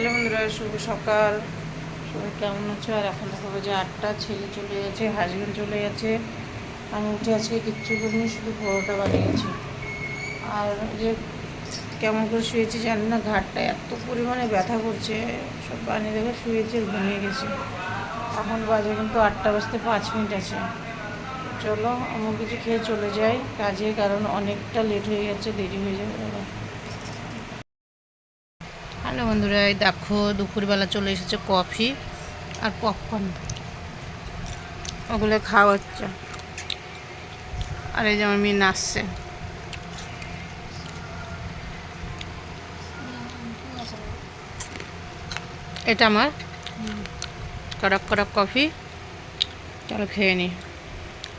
Hello বন্ধুরা, শুভ সকাল। সবাই কেমন আছো? আর এখন দেখো যে 8টা, ছেলে চলে গেছে, হাজবেন্ড চলে গেছে। আমি উঠে আজকে কিচ্ছু করিনি, শুধু পরোটা বানিয়েছি। আর যে কেমন করে শুয়েছি জানি না, ঘাটটা এত পরিমাণে ব্যথা করছে। সব বানিয়ে দেখে শুয়েছি, ঘুমিয়ে গেছি। এখন বাজে কিন্তু 8টা বাজতে 5 মিনিট আছে। চলো আমার কিছু খেয়ে চলে যাই কাজে, কারণ অনেকটা লেট হয়ে গেছে, দেরি হয়ে যাবে দাদা। হ্যালো বন্ধুরা, এই দেখো দুপুরবেলা চলে এসেছে কফি আর পপকর্ন, ওগুলো খাওয়া হচ্ছে। আর এই যে আমার মেয়ে নাচছে। এটা আমার কড়ক কড়ক কফি, চলো খেয়ে নিই।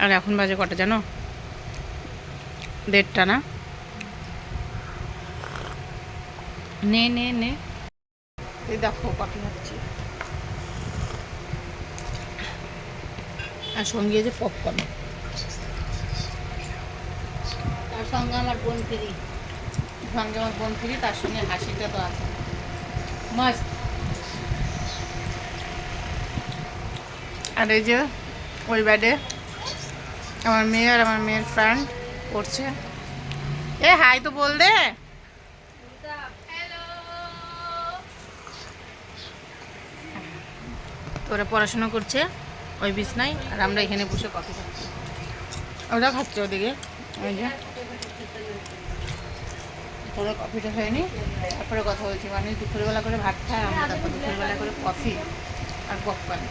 আর এখন বাজে কটা জানো? 1:30 না? নে নে নে, এই দেখো কফি খাচ্ছি, আর সঙ্গে যে পপকর্ন, তার সঙ্গে আমার বোন ফিরি, তার সঙ্গে হাসিটা তো আছে মাস্ট। আর এই যে ওই ব্যাডে আমার মেয়ে আর আমার মেয়ের ফ্রেন্ড পড়ছে। এ হাই তো বল দে। ওরা পড়াশোনা করছে ওই বিছনায়, আর আমরা এখানে বসে কফি খাচ্ছি। ওরা খাচ্ছে ওদিকে। ওই যে ওরা কফিটা খায়নি, তারপরে কথা বলছি। মানে দুপুরবেলা করে ভাত খায়, আমরা তারপর দুপুরবেলা করে কফি আর পপকর্ন।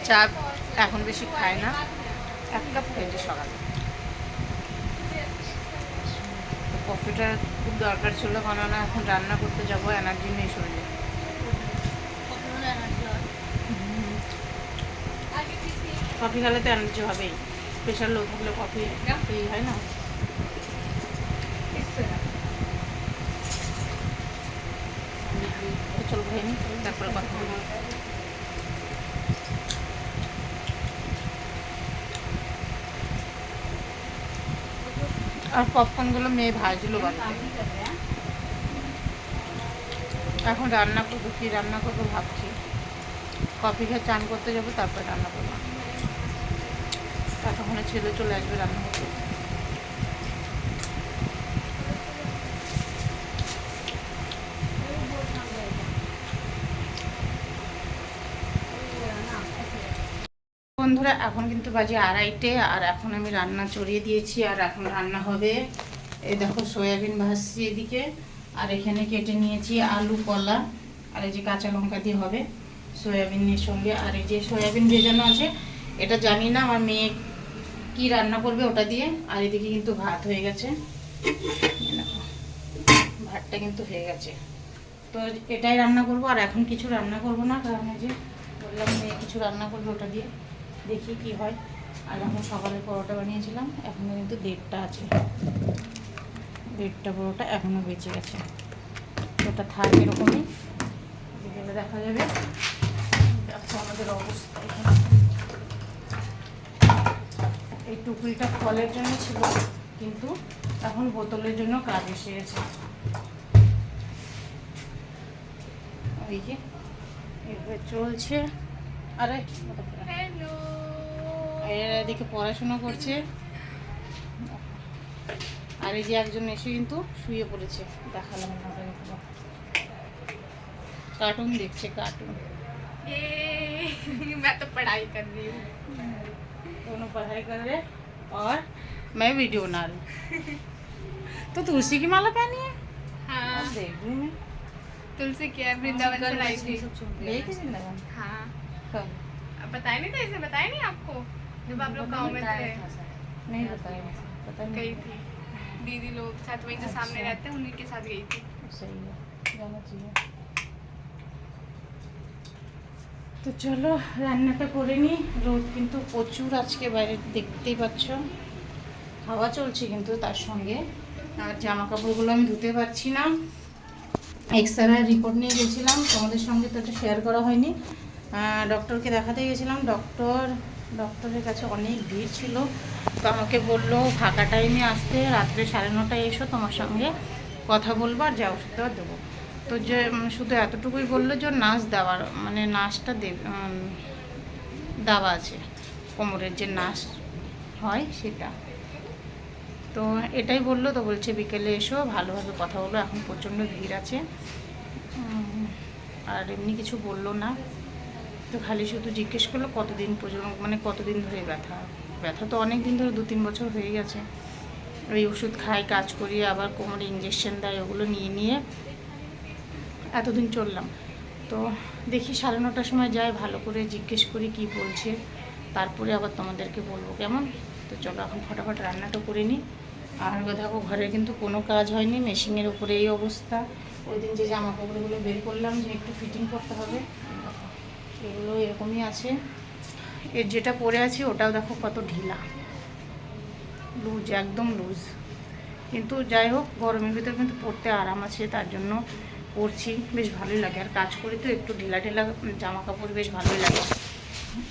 চা এখন বেশি খায় না, 1 কাপ খেয়েছে সকালে। তো কফিটা খুব দরকার ছিল, কেননা এখন রান্না করতে যাবো, এনার্জি নেই শরীরে। কফি খেলে তো এনার্জি হবেই, প্রেশার লো থাকলে কফি হয় না। চল খেয়ে নি, তারপরে কথা বলবো। আর পপকর্নগুলো মেয়ে ভাজলো বাড়িতে। এখন রান্না করবো, কী রান্না করবো ভাবছি। কফি খেয়ে চান করতে যাবো, তারপরে রান্না করবো। ততক্ষণে ছেলে চলে আসবে রান্না করতে। বন্ধুরা এখন কিন্তু বাজে 2:30, আর এখন আমি রান্না চড়িয়ে দিয়েছি, আর এখন রান্না হবে। এই দেখো সয়াবিন ভাজছি এদিকে, আর এখানে কেটে নিয়েছি আলু, কলা, আর এই যে কাঁচা লঙ্কা দিয়ে হবে সয়াবিনের সঙ্গে। আর এই যে সয়াবিন ভেজানো আছে, এটা জানি না আমার মেয়ে কি রান্না করবে ওটা দিয়ে। আর এদিকে কিন্তু ভাত হয়ে গেছে, ভাতটা কিন্তু হয়ে গেছে। তো এটাই রান্না করব, আর এখন কিছু রান্না করব না, কারণ এই যে বললাম মেয়ে কিছু রান্না করবে, ওটা দিয়ে দেখি কি হয়। আর এখন সকালে পরোটা বানিয়েছিলাম, এখনও কিন্তু 1:30 আছে, 1:30 পরোটা এখনও বেঁচে গেছে। ওটা থাক এরকমই, বিকেলে দেখা যাবে। দেখো আমাদের অবস্থা এখানে। এই টুকরিটা ফলের জন্য ছিল, কিন্তু এখন বোতলের জন্য কাজ এসে গেছে। ওই যে এভাবে চলছে। আরে এদিকে পড়াশোনা করছে, আর এই যে একজন এসে কিন্তু শুয়ে পড়েছে, দেখালাম না, कार्टून देखते कार्टून। मैं तो पढ़ाई कर रही हूँ। दोनों पढ़ाई कर रहे और मैं वीडियो बना रही हूँ। तो तुलसी की माला पहनी है? हाँ, देख रही मैं। तुलसी की है, वृंदावन से लाई थी। यही थी वृंदावन? हाँ, कब? अब बताया नहीं था, इसे बताया नहीं आपको जब आप लोग गाँव में थे? नहीं बताया, पता नहीं। गई थी दीदी लोग साथ, वहीं जो सामने रहते हैं उन्हीं के साथ गई थी। सही है, जाना चाहिए। তো চলো রান্নাটা করে নিই। রোদ কিন্তু প্রচুর আজকে বাইরে, দেখতেই পাচ্ছ, হাওয়া চলছে কিন্তু তার সঙ্গে। আর জামা কাপড়গুলো আমি ধুতে পারছি না। এক্সরে রিপোর্ট নিয়ে গেছিলাম, তোমাদের সঙ্গে তো এটা শেয়ার করা হয়নি। ডক্টরকে দেখাতে গেছিলাম, ডক্টর ডক্টরের কাছে অনেক ভিড় ছিল, তো আমাকে বললো ফাঁকা টাইমে আসতে, রাত্রে 9:30 এসো, তোমার সঙ্গে কথা বলবো আর যা ওষুধ দেওয়া দেবো। তো যে শুধু এতটুকুই বললো যে নাচ দেওয়ার মানে নাচটা দেওয়া আছে, কোমরের যে নাচ হয় সেটা। তো এটাই বললো। তো বলছে বিকেলে এসো, ভালোভাবে কথা বলো, এখন প্রচণ্ড ভিড় আছে। আর এমনি কিছু বললো না, তো খালি শুধু জিজ্ঞেস করলো কতদিন পর্যন্ত মানে কতদিন ধরে ব্যথা। ব্যথা তো অনেক দিন ধরে, 2-3 বছর হয়ে গেছে। ওই ওষুধ খাই, কাজ করি, আবার কোমরে ইঞ্জেকশন দেয়, ওগুলো নিয়ে নিয়ে এতদিন চললাম। তো দেখি 9:30টার সময় যাই, ভালো করে জিজ্ঞেস করি কি বলছে, তারপরে আবার তোমাদেরকে বলবো, কেমন? তো চলো এখন ফটাফট রান্নাটা করে নিই। আর দেখো ঘরে কিন্তু কোনো কাজ হয়নি, মেশিনের উপরে এই অবস্থা। ওই দিন যে জামা কাপড়গুলো বের করলাম যে একটু ফিটিং করতে হবে, এগুলো এরকমই আছে। এর যেটা পরে আছি ওটাও দেখো কত ঢিলা, লুজ, একদম লুজ। কিন্তু যাই হোক, গরমের ভিতর কিন্তু পরতে আরাম আছে, তার জন্য পরছি, বেশ ভালোই লাগে। আর কাজ করি তো একটু ঢিলা ঢিলা জামা কাপড় বেশ ভালোই লাগে,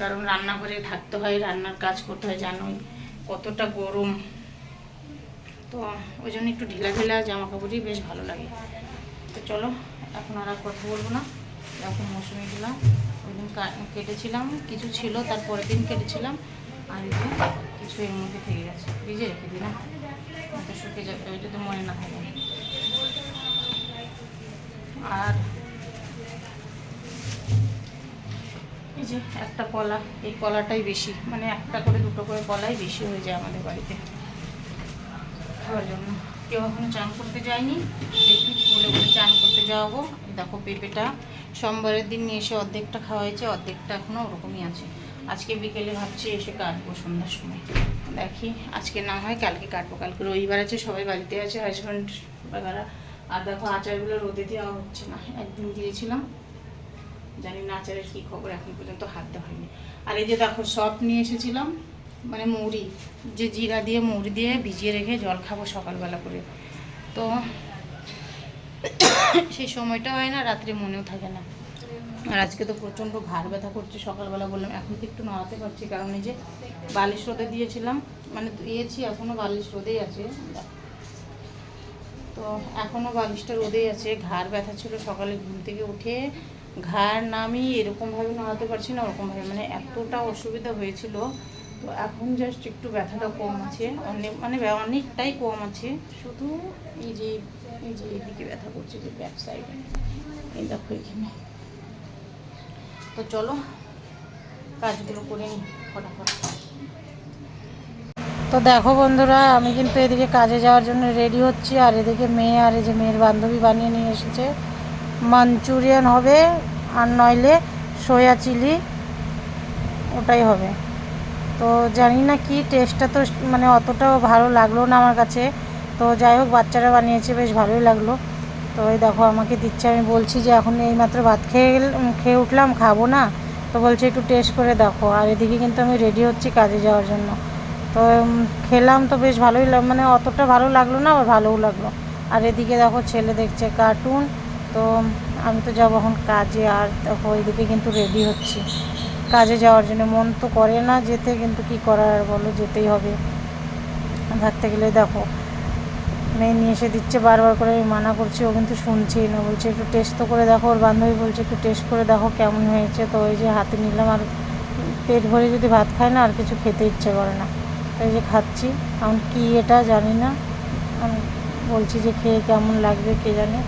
কারণ রান্নাঘরে থাকতে হয়, রান্নার কাজ করতে হয়, জানোই কতটা গরম। তো ওই জন্য একটু ঢিলা ঢিলা জামা কাপড়ই বেশ ভালো লাগে। তো চলো এখন আর কথা বলবো না। এখন মৌসুমি দিলাম, ওই দিন কেটেছিলাম, কিছু ছিল, তারপরের দিন কেটেছিলাম, আর এই যে কিছু এর মধ্যে থেকে গেছে, ভিজে রেখে দিলাম, তো শুকিয়ে যাবে, ওই যদি মনে না থাকে। আর এই যে একটা কলা, এই কলাটাই বেশি, মানে একটা করে 2টো করে কলাই বেশি হয়ে যায় আমাদের বাড়িতে খাওয়ার জন্য। কেউ এখনো চান করতে যায়নি, দেখি বলে বলে চান করতে যাওয়াবো। দেখো পেঁপেটা সোমবারের দিন নিয়ে এসে অর্ধেকটা খাওয়া হয়েছে, অর্ধেকটা এখনও ওরকমই আছে। আজকে বিকেলে ভাবছি এসে কাটবো সন্ধ্যার সময়, দেখি আজকে না হয় কালকে কাটবো। কালকে রবিবার আছে, সবাই বাড়িতে আছে, হাজব্যান্ড বাগারা। আর দেখো আচারগুলো রোদে দেওয়া হচ্ছে না, একদিন দিয়েছিলাম, জানি না আচারের কী খবর, এখন পর্যন্ত হাত দেওয়া হয়নি। আর এই যে দেখো সব নিয়ে এসেছিলাম, মানে মৌরি, যে জিরা দিয়ে মৌরি দিয়ে ভিজিয়ে রেখে জল খাবো সকালবেলা করে, তো সেই সময়টা হয় না, রাত্রে মনেও থাকে না। আর আজকে তো প্রচণ্ড ঘাড় ব্যথা করছে, সকালবেলা বললাম, এখন তো একটু নড়াতে পারছি, কারণ এই যে বালিশ রোদে দিয়েছিলাম, মানে দিয়েছি, এখনও বালিশ রোদেই আছে, তো এখনও বালিশটা রোদেই আছে। ঘাড় ব্যথা ছিল, সকালে ঘুম থেকে উঠে ঘাড় নামি এরকমভাবে নড়াতে পারছি না, ওরকমভাবে, মানে এতটা অসুবিধা হয়েছিল। তো এখন জাস্ট একটু ব্যথাটা কম আছে, অনেক মানে অনেকটাই কম আছে, শুধু এই যে এইদিকে ব্যথা করছে, যে ব্যাক সাইডে, এই দেখো এখানে। তো চলো কাজগুলো করে নিই ফটাফট। তো দেখো বন্ধুরা, আমি কিন্তু এদিকে কাজে যাওয়ার জন্য রেডি হচ্ছি, আর এদিকে মেয়ে আর এই যে মেয়ের বান্ধবী বানিয়ে নিয়ে এসেছে মাঞ্চুরিয়ান হবে, আর নইলে সয়া চিলি, ওটাই হবে। তো জানি না কি টেস্টটা, তো মানে অতটাও ভালো লাগলো না আমার কাছে, তো যাই হোক বাচ্চারা বানিয়েছে, বেশ ভালোই লাগলো। তো এই দেখো আমাকে দিচ্ছে, আমি বলছি যে এখন এইমাত্র ভাত খেয়ে উঠলাম, খাবো না, তো বলছে একটু টেস্ট করে দেখো। আর এদিকে কিন্তু আমি রেডি হচ্ছি কাজে যাওয়ার জন্য। তো খেলাম, তো বেশ ভালোই মানে অতটা ভালো লাগলো না, আবার ভালোও লাগলো। আর এদিকে দেখো ছেলে দেখছে কার্টুন। তো আমি তো যাবো এখন কাজে, আর দেখো এদিকে কিন্তু রেডি হচ্ছি কাজে যাওয়ার জন্য। মন তো করে না যেতে, কিন্তু কি করার বলো, যেতেই হবে। থাকতে গেলে দেখো মেয়ে নিয়ে এসে দিচ্ছে, বারবার করে আমি মানা করছি, ও কিন্তু শুনছেই না, বলছে একটু টেস্ট তো করে দেখো। ওর বান্ধবী বলছে একটু টেস্ট করে দেখো কেমন হয়েছে। তো ওই যে হাতে নিলাম, আর পেট ভরে যদি ভাত খায় না, আর কিছু খেতে ইচ্ছে করে না। এই যে খাচ্ছি, এখন কি এটা জানি না, বলছি যে খেয়ে কেমন লাগবে কে জানে।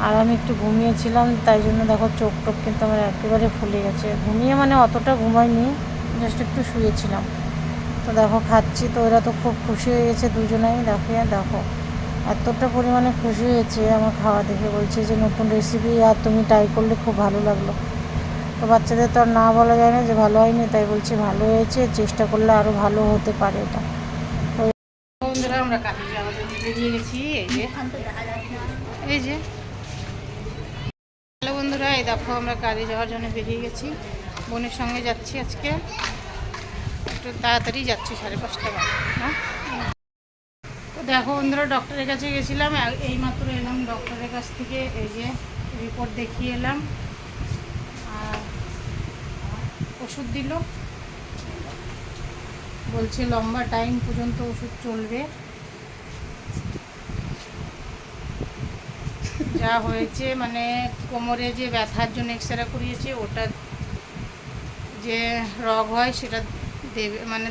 আর আমি একটু ঘুমিয়েছিলাম, তাই জন্য দেখো চোখ টোক কিন্তু আমার একেবারে ফুলে গেছে। ঘুমিয়ে মানে অতটা ঘুমাইনি, জাস্ট একটু শুয়েছিলাম। তো দেখো খাচ্ছি, তো ওরা তো খুব খুশি হয়ে গেছে দুজনেই। দেখো এতটা পরিমাণে খুশি হয়েছে আমার খাওয়া দেখে, বলছে যে নতুন রেসিপি, আর তুমি ট্রাই করলে খুব ভালো লাগলো। তো বাচ্চাদের তো আর না বলা যায় না যে ভালো হয়নি, তাই বলছি ভালো হয়েছে, চেষ্টা করলে আরও ভালো হতে পারে এটা। তো বন্ধুরা আমরা কাজে যাওয়ার জন্য বেরিয়ে গেছি, এই যে হ্যালো বন্ধুরা, এই দেখো আমরা কাজে যাওয়ার জন্য বেরিয়ে গেছি, বোনের সঙ্গে যাচ্ছি আজকে, একটু তাড়াতাড়ি যাচ্ছি, 5:30 বাজে না। তো দেখো বন্ধুরা, ডক্টরের কাছে গেছিলাম, এইমাত্র এলাম ডক্টরের কাছ থেকে, এই যে রিপোর্ট দেখিয়ে এলাম, আর ওষুধ দিল, বলছে লম্বা টাইম পর্যন্ত ওষুধ চলবে। যা হয়েছে মানে কোমরে যে ব্যথার জন্য এক্সরে করিয়েছে, ওটা যে রগ হয় সেটা দেবে, মানে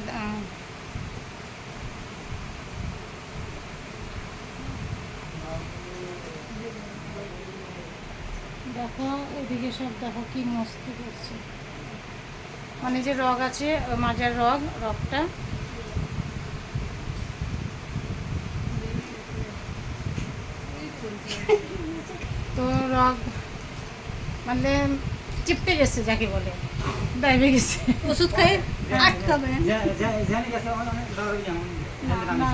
দেখো এদিকে সব দেখো কি মস্তি করছে, মানে যে রগ আছে মাজার রগটা তো রগ মানে চিপটে গেছে, যাকে বলে দাইবে গেছে। ওষুধ খাই আটকাবে না